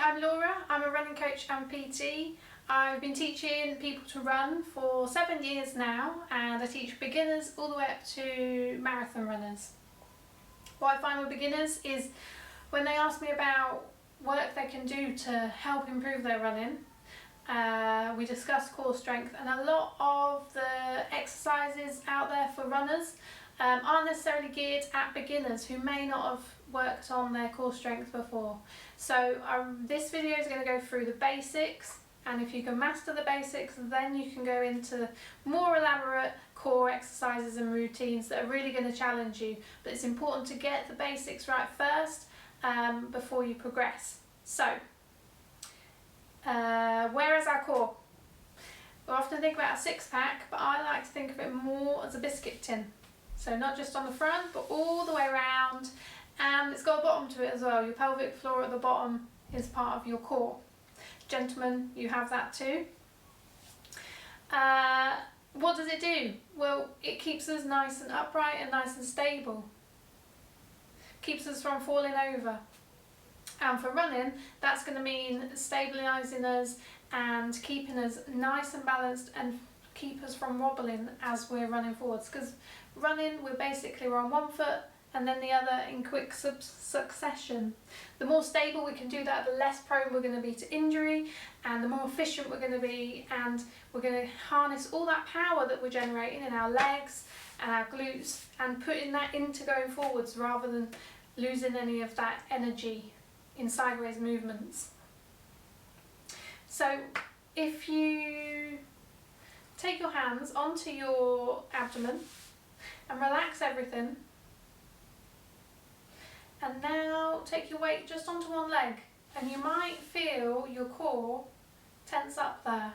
I'm Laura. I'm a running coach and PT. I've been teaching people to run for 7 years now, and I teach beginners all the way up to marathon runners. What I find with beginners is when they ask me about work they can do to help improve their running, we discuss core strength, and a lot of the exercises out there for runners aren't necessarily geared at beginners who may not have worked on their core strength before. So this video is going to go through the basics, and if you can master the basics, then you can go into more elaborate core exercises and routines that are really going to challenge you. But it's important to get the basics right first before you progress. So where is our core? We often think about a six-pack, but I like to think of it more as a biscuit tin. So not just on the front, but all the way around, and it's got a bottom to it as well. Your pelvic floor at the bottom is part of your core. Gentlemen, you have that too. What does it do? Well, it keeps us nice and upright and nice and stable. Keeps us from falling over. And for running, that's going to mean stabilising us and keeping us nice and balanced and keep us from wobbling as we're running forwards. Because running, we're on one foot and then the other in quick succession. The more stable we can do that, the less prone we're going to be to injury, and the more efficient we're going to be, and we're going to harness all that power that we're generating in our legs and our glutes and putting that into going forwards rather than losing any of that energy in sideways movements. So if you take your hands onto your abdomen and relax everything, and now take your weight just onto one leg, and you might feel your core tense up there.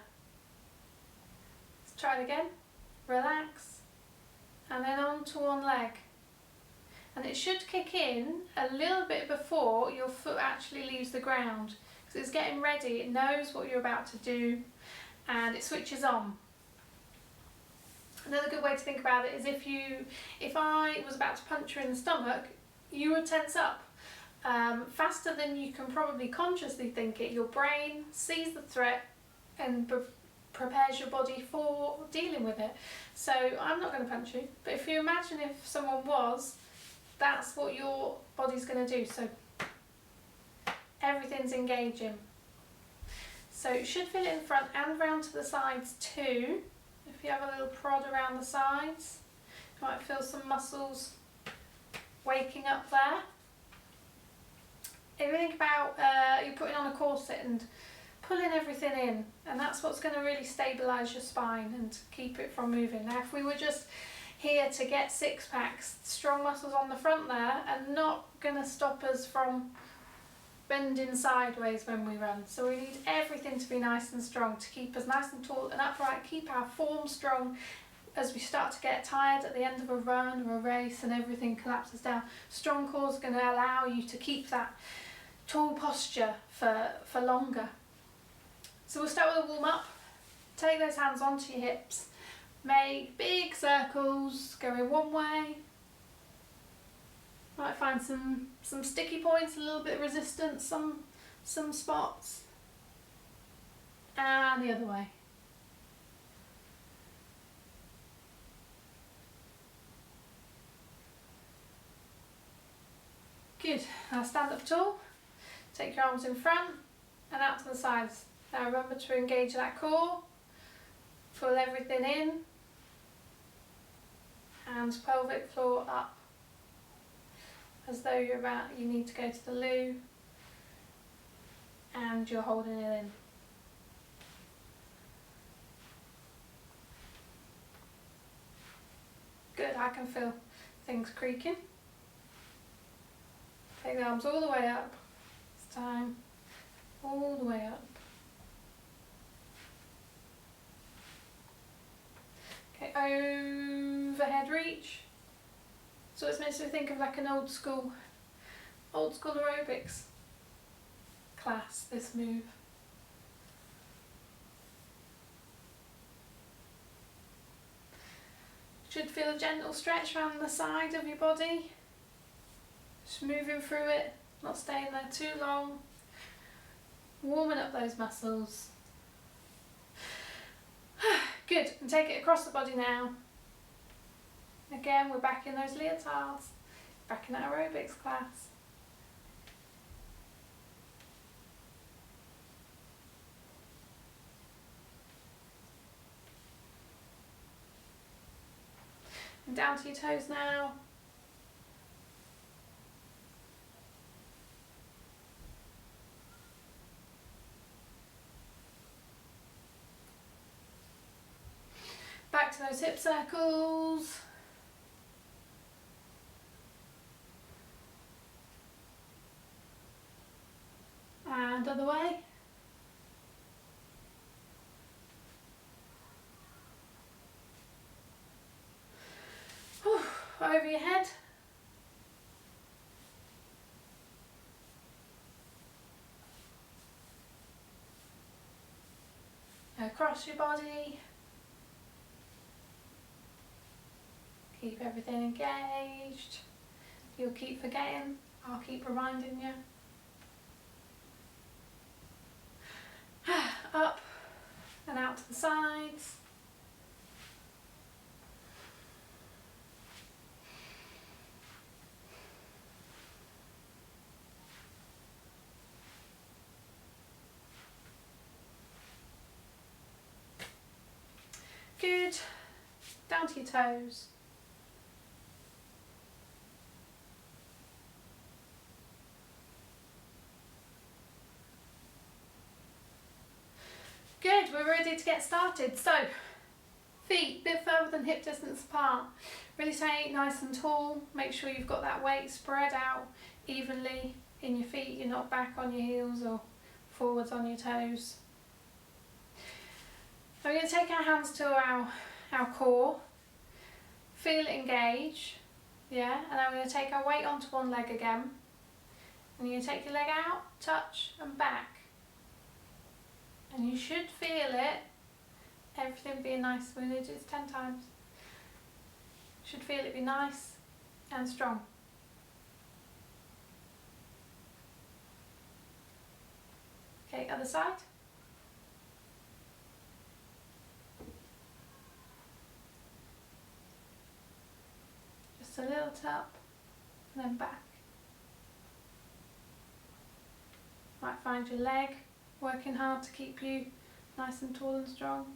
Let's try it again. Relax, and then onto one leg. And it should kick in a little bit before your foot actually leaves the ground, because it's getting ready, it knows what you're about to do, and it switches on. Another good way to think about it is if I was about to punch you in the stomach, you would tense up faster than you can probably consciously think it. Your brain sees the threat and prepares your body for dealing with it. So I'm not going to punch you, but if you imagine if someone was, that's what your body's going to do. So everything's engaging. So you should feel it in front and round to the sides too. If you have a little prod around the sides, you might feel some muscles waking up there. If you think about you're putting on a corset and pulling everything in, and that's what's going to really stabilise your spine and keep it from moving. Now if we were just here to get six packs, strong muscles on the front there and not going to stop us from bending sideways when we run. So we need everything to be nice and strong to keep us nice and tall and upright, keep our form strong as we start to get tired at the end of a run or a race and everything collapses down. Strong core is going to allow you to keep that tall posture for longer. So we'll start with a warm up. Take those hands onto your hips. Make big circles going one way. Might find some sticky points, a little bit of resistance, some spots. And the other way. Good. Now stand up tall. Take your arms in front and out to the sides. Now remember to engage that core. Pull everything in. Hands pelvic floor up, as though you need to go to the loo, and you're holding it in. Good, I can feel things creaking. Take the arms all the way up. This time, all the way up. Okay, overhead reach. So it's meant to think of like an old school aerobics class, this move. Should feel a gentle stretch around the side of your body. Just moving through it, not staying there too long. warming up those muscles. Good, and take it across the body now. Again, we're back in those leotards, back in that aerobics class. And down to your toes now. Back to those hip circles. And other way. Whew, over your head. Across your body. Keep everything engaged. You'll keep forgetting, I'll keep reminding you. Up and out to the sides. Good. Down to your toes. Good, we're ready to get started. So, feet a bit further than hip distance apart. Really stay nice and tall. Make sure you've got that weight spread out evenly in your feet. You're not back on your heels or forwards on your toes. We're going to take our hands to our core. Feel it engage. Yeah, and then we're going to take our weight onto one leg again. And you're going to take your leg out, touch and back. And you should feel it, everything being nice. We're going to do this 10 times. Should feel it be nice and strong. Okay, other side. Just a little up and then back. Might find your leg working hard to keep you nice and tall and strong.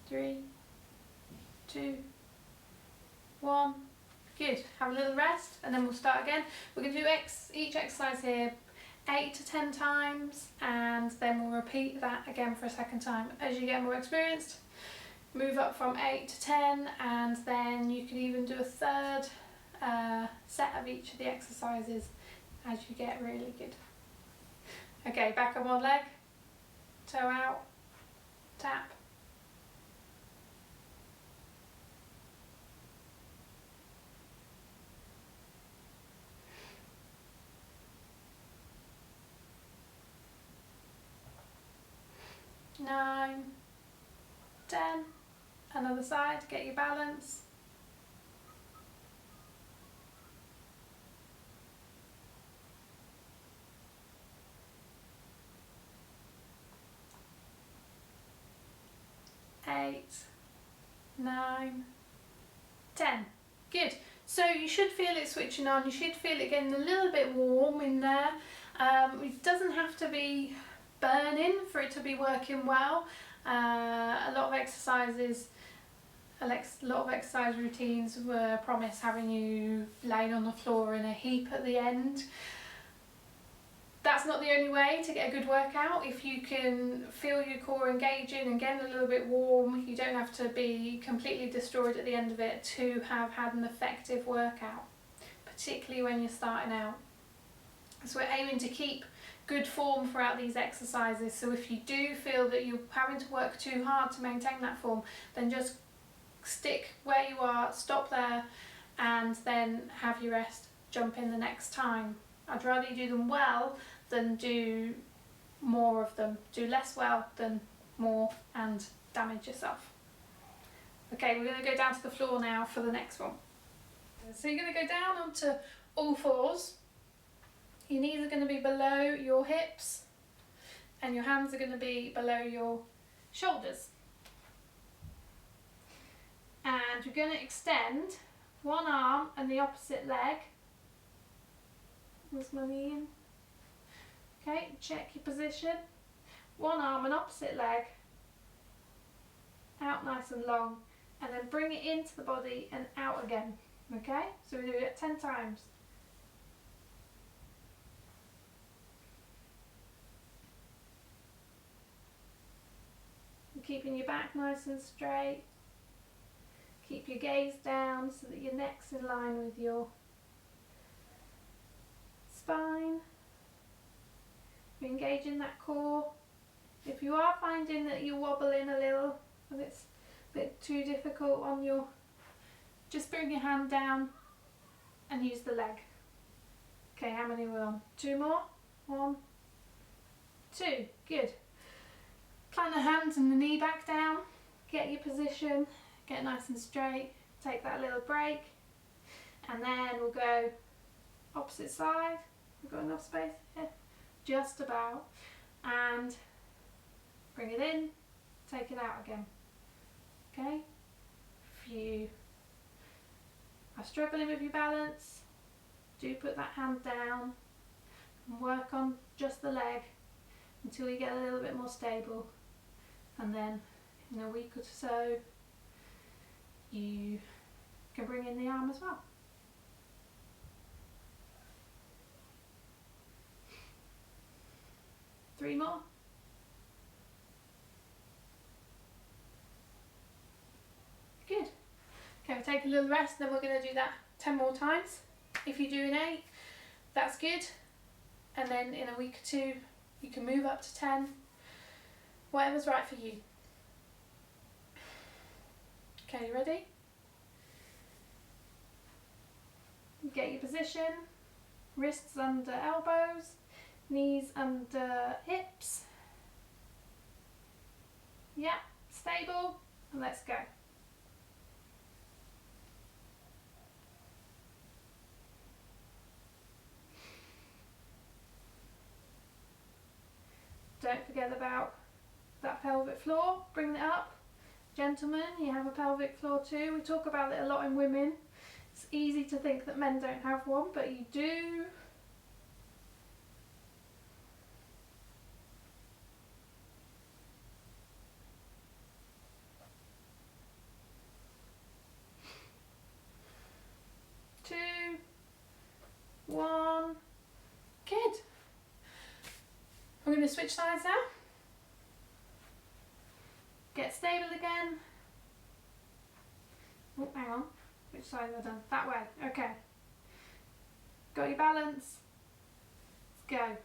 3, 2, 1. Good. Have a little rest and then we'll start again. We're going to do each exercise here 8 to 10 times and then we'll repeat that again for a second time. As you get more experienced, move up from 8 to 10 and then you can even do a third set of each of the exercises as you get really good. Okay, back on one leg, toe out, tap. Nine, 10, another side, get your balance. 8, 9, 10. Good. So you should feel it switching on. You should feel it getting a little bit warm in there. It doesn't have to be burning for it to be working well. A lot of exercise routines were promised having you laying on the floor in a heap at the end. That's not the only way to get a good workout. If you can feel your core engaging and getting a little bit warm, you don't have to be completely destroyed at the end of it to have had an effective workout, particularly when you're starting out. So we're aiming to keep good form throughout these exercises. So if you do feel that you're having to work too hard to maintain that form, then just stick where you are, stop there, and then have your rest, jump in the next time. I'd rather you do them well than do more of them. Do less well than more and damage yourself. Okay, we're going to go down to the floor now for the next one. So you're going to go down onto all fours. Your knees are going to be below your hips. and your hands are going to be below your shoulders. And you're going to extend one arm and the opposite leg. Where's my knee in? Okay, check your position. One arm and opposite leg out nice and long, and then bring it into the body and out again. Okay, so we do it 10 times. Keeping your back nice and straight. Keep your gaze down so that your neck's in line with your spine. You're engaging that core. If you are finding that you're wobbling a little and it's a bit too difficult on your, just bring your hand down and use the leg. Okay, how many we're on? 2 more? 1, 2, good. Plant the hands and the knee back down, get your position, get nice and straight, take that little break, and then we'll go opposite side. We've got enough space here? Just about. And bring it in, take it out again. Okay? If you are struggling with your balance, do put that hand down and work on just the leg until you get a little bit more stable. And then in a week or so, you can bring in the arm as well. Three more. Good. Okay, we'll take a little rest, then we're going to do that 10 more times. If you're doing 8, that's good. And then in a week or 2, you can move up to 10. Whatever's right for you. Okay, you ready? Get your position. Wrists under elbows. Knees under hips. Yeah, stable. And let's go. Don't forget about that pelvic floor, bring it up. Gentlemen, you have a pelvic floor too. We talk about it a lot in women. It's easy to think that men don't have one, but you do. Two, 1, good. We're going to switch sides now. Get stable again. Oh, hang on. Which side have I done? That way. Okay. Got your balance. Let's go.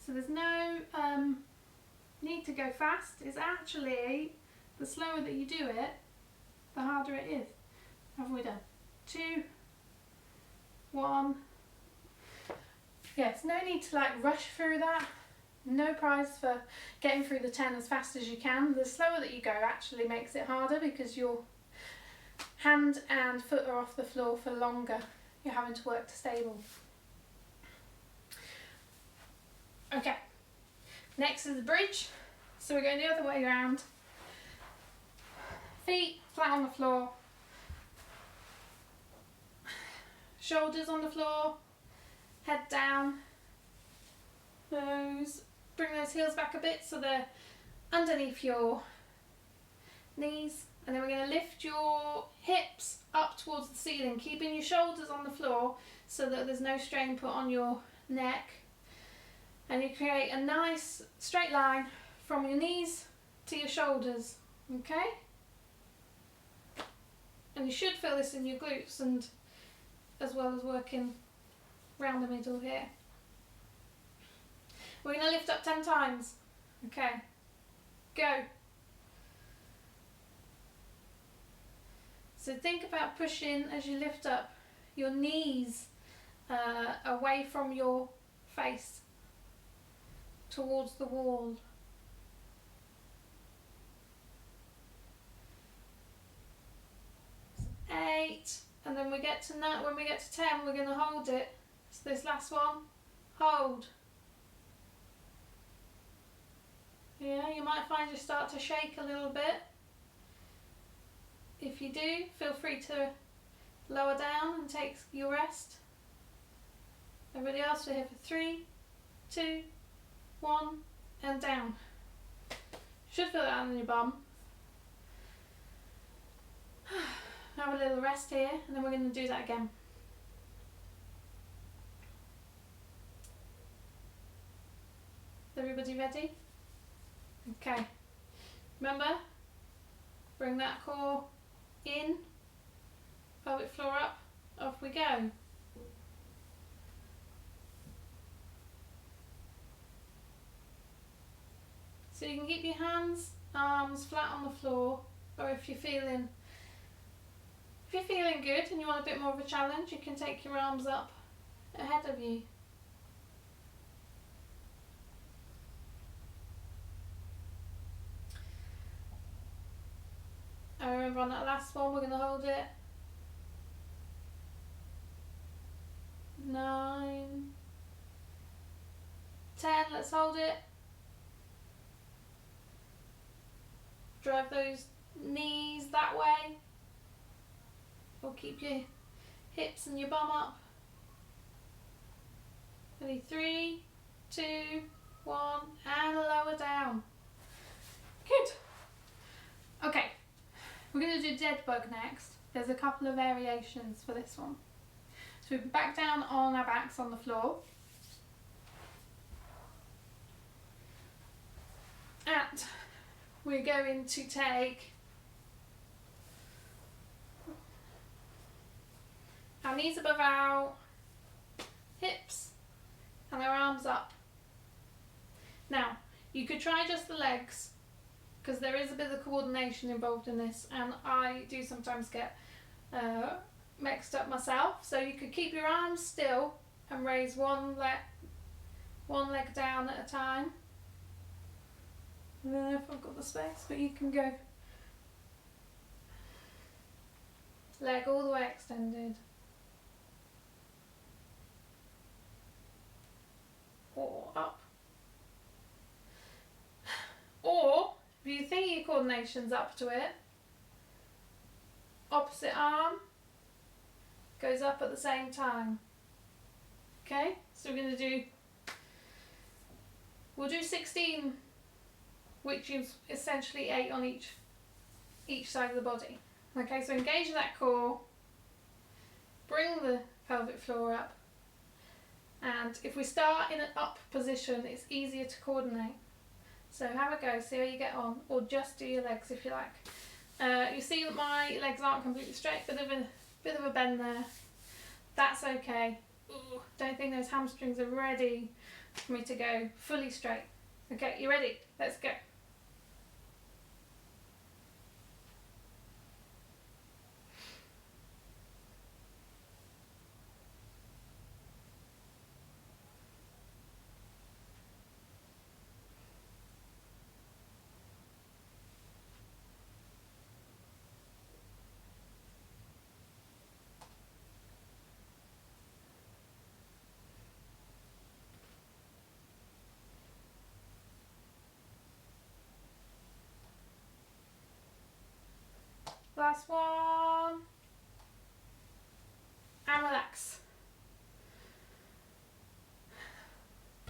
So there's no need to go fast. It's actually, the slower that you do it, the harder it is. What have we done? 2, 1. Yes, no need to like rush through that. No prize for getting through the 10 as fast as you can. The slower that you go actually makes it harder because your hand and foot are off the floor for longer. You're having to work to stable. Okay, next is the bridge. So we're going the other way around. Feet flat on the floor. Shoulders on the floor. Head down. Bring those heels back a bit so they're underneath your knees. And then we're going to lift your hips up towards the ceiling, keeping your shoulders on the floor so that there's no strain put on your neck. And you create a nice straight line from your knees to your shoulders, okay? And you should feel this in your glutes and as well as working round the middle here. We're going to lift up 10 times, okay? Go. So think about pushing as you lift up your knees away from your face towards the wall. 8, and then we get to 9. When we get to 10, we're going to hold it. So this last one, hold. Yeah, you might find you start to shake a little bit. If you do, feel free to lower down and take your rest. Everybody else, we're here for 3, 2, 1, and down. Should feel that on your bum. Have a little rest here, and then we're going to do that again. Everybody ready? Okay. Remember, bring that core in, pelvic floor up, off we go. So you can keep your hands, arms flat on the floor, or if you're feeling good and you want a bit more of a challenge, you can take your arms up ahead of you. I remember on that last one, we're going to hold it. 9, 10, let's hold it. Drive those knees that way. Or keep your hips and your bum up. Ready, 3, 2, 1, and lower down. Good. Okay, we're going to do dead bug next. There's a couple of variations for this one. So we're back down on our backs on the floor. And we're going to take our knees above our hips and our arms up. Now, you could try just the legs, because there is a bit of coordination involved in this, and I do sometimes get mixed up myself. So you could keep your arms still and raise one leg down at a time. I don't know if I've got the space, but you can go leg all the way extended. Or up. Or, if you think your coordination's up to it, opposite arm goes up at the same time. Okay, so we'll do 16, which is essentially 8 on each side of the body. Okay, so engage that core, bring the pelvic floor up, and if we start in an up position, it's easier to coordinate. So have a go, see how you get on, or just do your legs if you like. You see that my legs aren't completely straight, bit of a bend there. That's okay. Ooh, don't think those hamstrings are ready for me to go fully straight. Okay, you ready? Let's go. Last one. And relax.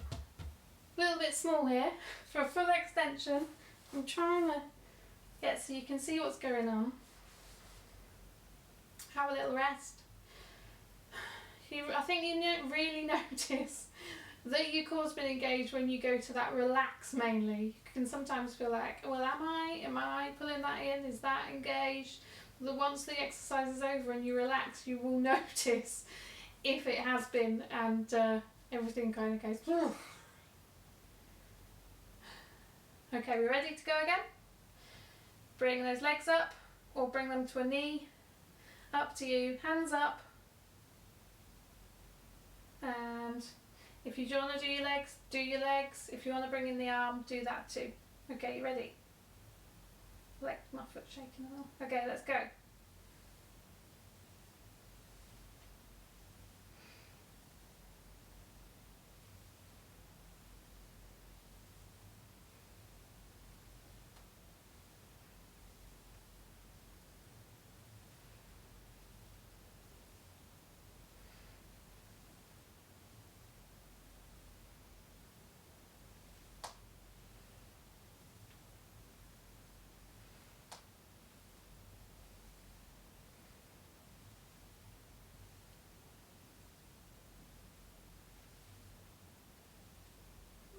A little bit small here for a full extension. I'm trying to get so you can see what's going on. Have a little rest. I think you really notice that your core's been engaged when you go to that relax mainly. You can sometimes feel like, well, am I pulling that in? Is that engaged? But once the exercise is over and you relax, you will notice if it has been, and everything kind of goes, whew. Okay, we're ready to go again? Bring those legs up, or bring them to a knee. Up to you, hands up. And if you want to do your legs, do your legs. If you want to bring in the arm, do that too. Okay, you ready? Like my foot shaking a little. Okay, let's go.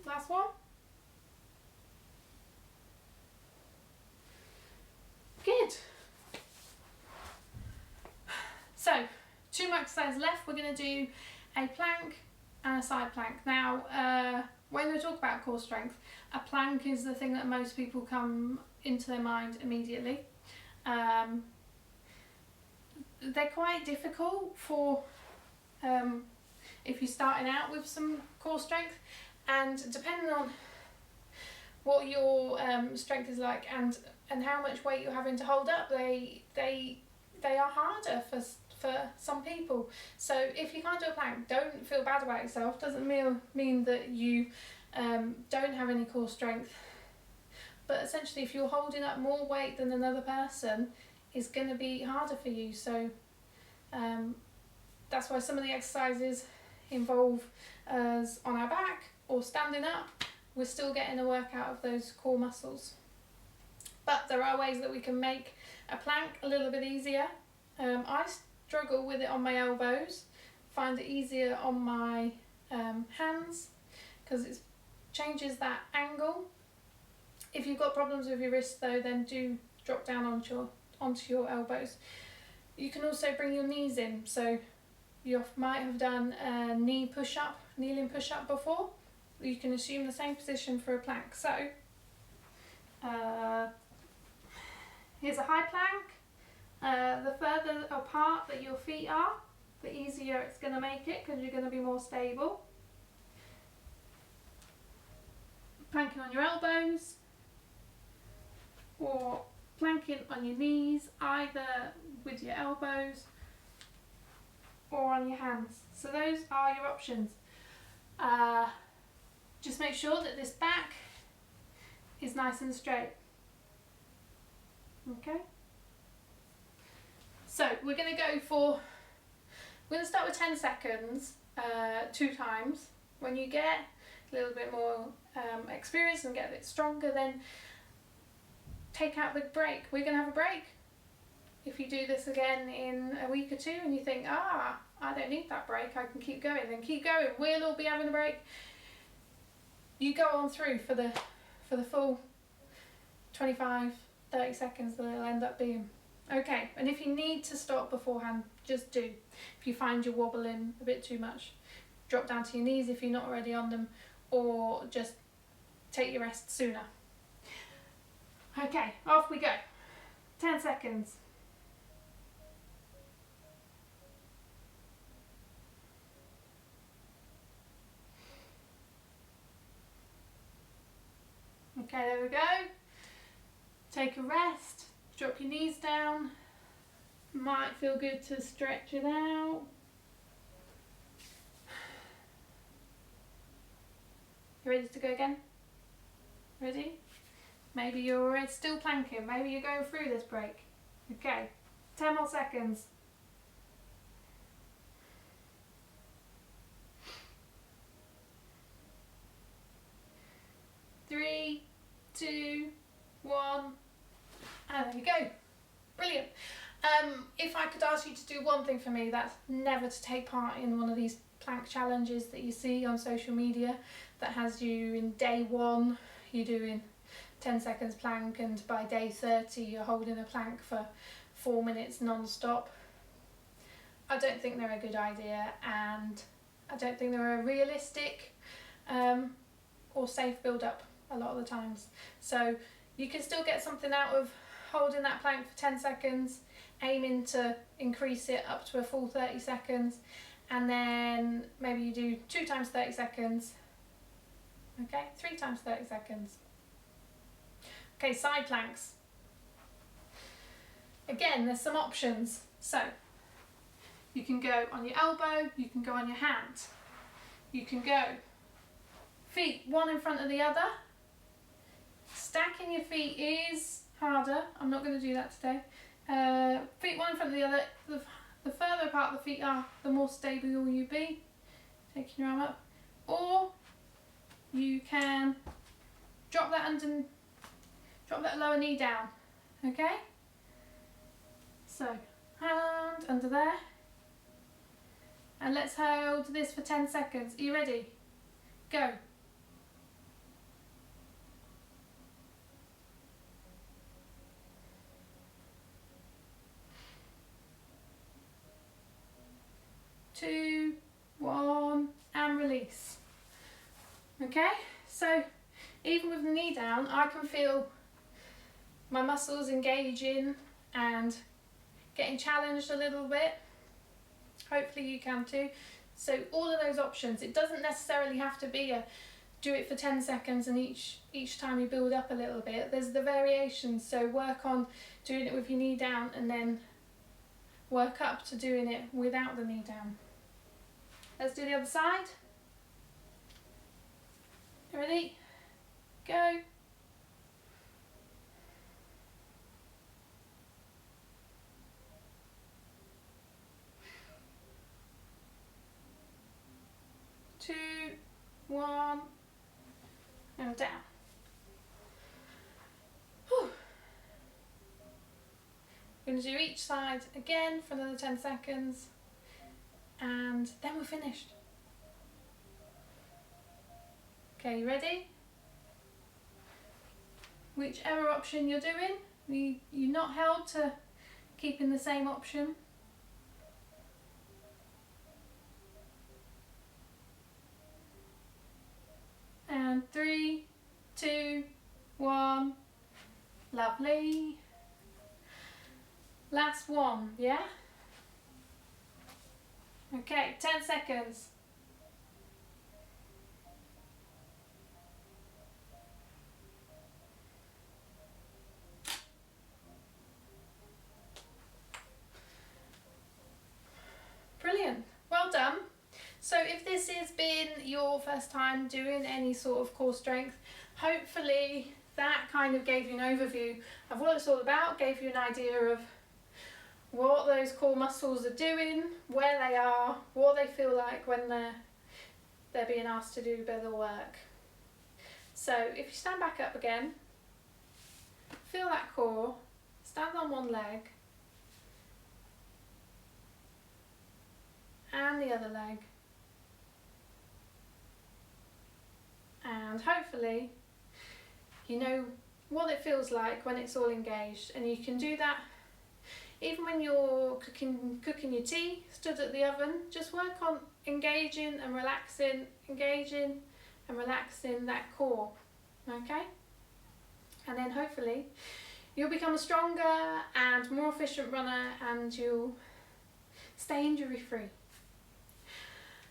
Last one. Good. So, 2 more exercises left. We're going to do a plank and a side plank. Now, when we talk about core strength, a plank is the thing that most people come into their mind immediately. They're quite difficult for if you're starting out with some core strength, and depending on what your strength is like and how much weight you're having to hold up, they are harder for some people. So if you can't do a plank, don't feel bad about yourself. Doesn't mean that you don't have any core strength, but essentially if you're holding up more weight than another person, it's going to be harder for you. So that's why some of the exercises involve us on our back or standing up. We're still getting a workout of those core muscles. But there are ways that we can make a plank a little bit easier. I struggle with it on my elbows, find it easier on my hands because it changes that angle. If you've got problems with your wrist though, then do drop down onto your elbows. You can also bring your knees in, so you might have done a kneeling push-up before. You can assume the same position for a plank. So here's a high plank. The further apart that your feet are, the easier it's going to make it because you're going to be more stable. Planking on your elbows or planking on your knees, either with your elbows or on your hands. So those are your options. Just make sure that this back is nice and straight. Okay. So we're going to start with 10 seconds, 2 times. When you get a little bit more experience and get a bit stronger, then take out the break. We're going to have a break. If you do this again in a week or 2 and you think, I don't need that break, I can keep going, then keep going. We'll all be having a break. You go on through for the full 25, 30 seconds that it'll end up being. Okay, and if you need to stop beforehand, just do. If you find you're wobbling a bit too much, drop down to your knees if you're not already on them, or just take your rest sooner. Okay, off we go. 10 seconds. Okay, there we go. Take a rest, drop your knees down. Might feel good to stretch it out. You ready to go again? Ready? Maybe you're still planking, maybe you're going through this break. Okay, 10 more seconds. 3, 2, 1, and there you go. Brilliant. If I could ask you to do one thing for me, that's never to take part in one of these plank challenges that you see on social media that has you in day 1 you're doing 10 seconds plank, and by day 30 you're holding a plank for 4 minutes non-stop. I don't think they're a good idea, and I don't think they're a realistic or safe build-up a lot of the times. So you can still get something out of holding that plank for 10 seconds, aiming to increase it up to a full 30 seconds, and then maybe you do 2 times 30 seconds, okay, 3 times 30 seconds. Okay, side planks. Again, there's some options. So you can go on your elbow, you can go on your hand, you can go feet one in front of the other. Stacking your feet is harder. I'm not going to do that today. Feet one in front of the other. The further apart the feet are, the more stable will you be. Taking your arm up. Or you can drop that lower knee down. Okay? So, hand under there. And let's hold this for 10 seconds. Are you ready? Go. Two, one, and release. Okay, so even with the knee down, I can feel my muscles engaging and getting challenged a little bit. Hopefully you can too. So all of those options, it doesn't necessarily have to be a do it for 10 seconds and each time you build up a little bit. There's the variations, so work on doing it with your knee down and then work up to doing it without the knee down. Let's do the other side. Ready? Go. Two, one, and down. Whew. We're going to do each side again for another 10 seconds. And then we're finished. Okay, you ready? Whichever option you're doing, you're not held to keeping the same option. And 3, 2, 1. Lovely. Last one, yeah? Okay, 10 seconds. Brilliant, well done. So if this has been your first time doing any sort of core strength, hopefully that kind of gave you an overview of what it's all about, gave you an idea of what those core muscles are doing, where they are, what they feel like when they're being asked to do better work. So if you stand back up again, feel that core, stand on one leg and the other leg, and hopefully you know what it feels like when it's all engaged, and you can do that even when you're cooking your tea, stood at the oven. Just work on engaging and relaxing that core, okay? And then hopefully you'll become a stronger and more efficient runner, and you'll stay injury free.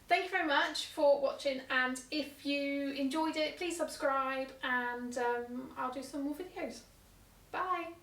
Thank you very much for watching, and if you enjoyed it, please subscribe, and I'll do some more videos. Bye.